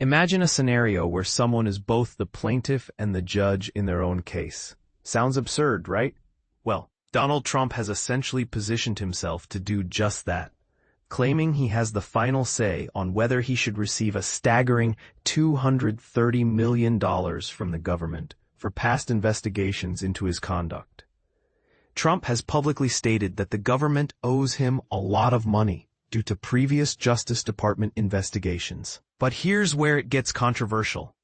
Imagine a scenario where someone is both the plaintiff and the judge in their own case. Sounds absurd, right? Well, Donald Trump has essentially positioned himself to do just that, claiming he has the final say on whether he should receive a staggering $230 million from the government for past investigations into his conduct. Trump has publicly stated that the government owes him a lot of money due to previous Justice Department investigations. But here's where it gets controversial.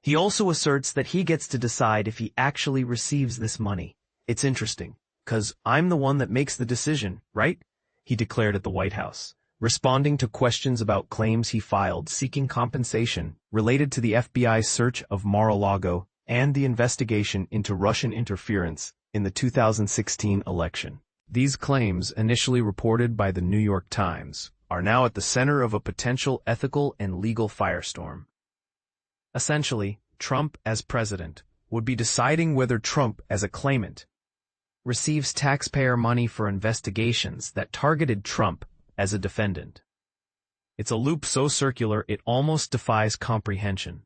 He also asserts that he gets to decide if he actually receives this money. It's interesting, 'cause I'm the one that makes the decision, right? He declared at the White House, responding to questions about claims he filed seeking compensation related to the FBI's search of Mar-a-Lago and the investigation into Russian interference in the 2016 election. These claims, initially reported by the New York Times, are now at the center of a potential ethical and legal firestorm. Essentially, Trump as president would be deciding whether Trump as a claimant receives taxpayer money for investigations that targeted Trump as a defendant. It's a loop so circular it almost defies comprehension.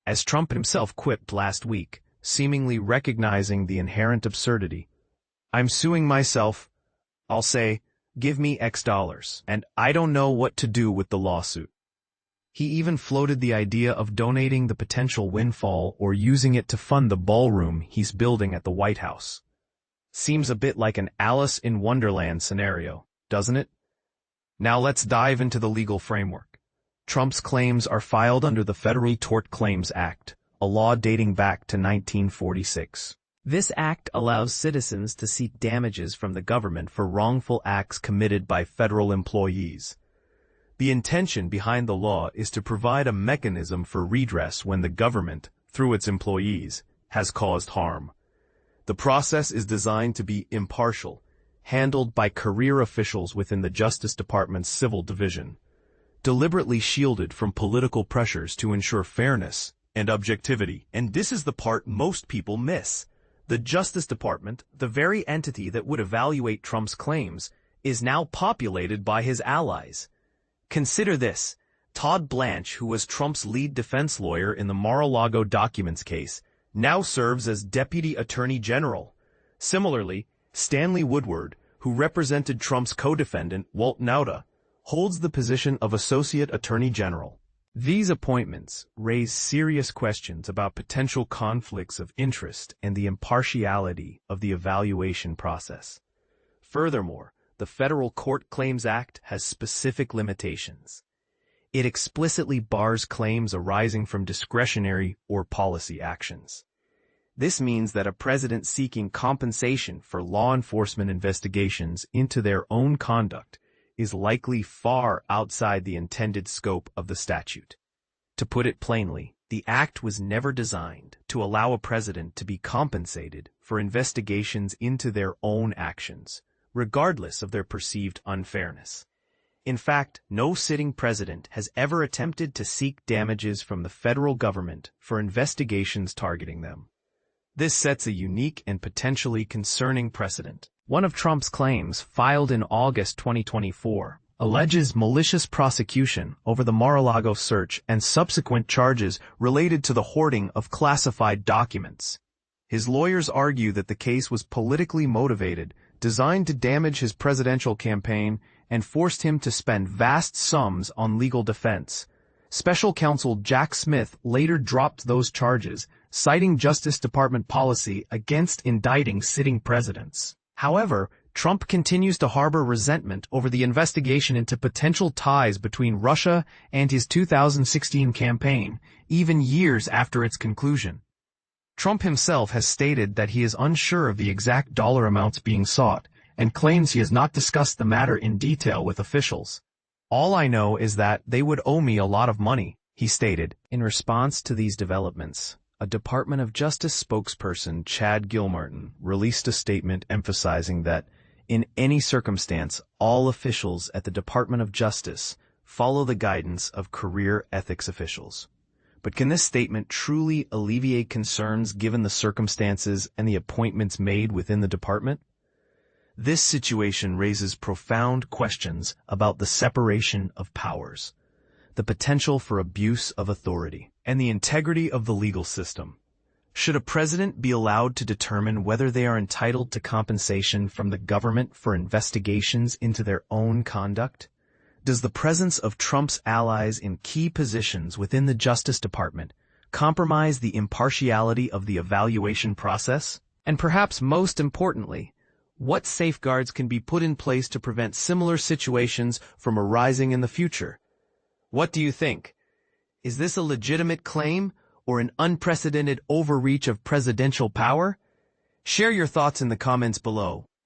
As Trump himself quipped last week, seemingly recognizing the inherent absurdity, "I'm suing myself. I'll say, give me X dollars, and I don't know what to do with the lawsuit." He even floated the idea of donating the potential windfall or using it to fund the ballroom he's building at the White House. Seems a bit like an Alice in Wonderland scenario, doesn't it? Now let's dive into the legal framework. Trump's claims are filed under the Federal Tort Claims Act, a law dating back to 1946. This act allows citizens to seek damages from the government for wrongful acts committed by federal employees. The intention behind the law is to provide a mechanism for redress when the government, through its employees, has caused harm. The process is designed to be impartial, handled by career officials within the Justice Department's Civil Division, deliberately shielded from political pressures to ensure fairness and objectivity. And this is the part most people miss. The Justice Department, the very entity that would evaluate Trump's claims, is now populated by his allies. Consider this. Todd Blanche, who was Trump's lead defense lawyer in the Mar-a-Lago documents case, now serves as Deputy Attorney General. Similarly, Stanley Woodward, who represented Trump's co-defendant, Walt Nauta, holds the position of Associate Attorney General. These appointments raise serious questions about potential conflicts of interest and the impartiality of the evaluation process. Furthermore, the Federal Court Claims Act has specific limitations. It explicitly bars claims arising from discretionary or policy actions. This means that a president seeking compensation for law enforcement investigations into their own conduct is likely far outside the intended scope of the statute. To put it plainly, the act was never designed to allow a president to be compensated for investigations into their own actions, regardless of their perceived unfairness. In fact, no sitting president has ever attempted to seek damages from the federal government for investigations targeting them. This sets a unique and potentially concerning precedent. One of Trump's claims, filed in August 2024, alleges malicious prosecution over the Mar-a-Lago search and subsequent charges related to the hoarding of classified documents. His lawyers argue that the case was politically motivated, designed to damage his presidential campaign, and forced him to spend vast sums on legal defense. Special counsel Jack Smith later dropped those charges, citing Justice Department policy against indicting sitting presidents. However, Trump continues to harbor resentment over the investigation into potential ties between Russia and his 2016 campaign, even years after its conclusion. Trump himself has stated that he is unsure of the exact dollar amounts being sought, and claims he has not discussed the matter in detail with officials. "All I know is that they would owe me a lot of money," he stated. In response to these developments, a Department of Justice spokesperson, Chad Gilmartin, released a statement emphasizing that, in any circumstance, all officials at the Department of Justice follow the guidance of career ethics officials. But can this statement truly alleviate concerns given the circumstances and the appointments made within the department? This situation raises profound questions about the separation of powers. the potential for abuse of authority, and the integrity of the legal system. Should a president be allowed to determine whether they are entitled to compensation from the government for investigations into their own conduct? Does the presence of Trump's allies in key positions within the Justice Department compromise the impartiality of the evaluation process? And perhaps most importantly, what safeguards can be put in place to prevent similar situations from arising in the future? What do you think? Is this a legitimate claim or an unprecedented overreach of presidential power? Share your thoughts in the comments below.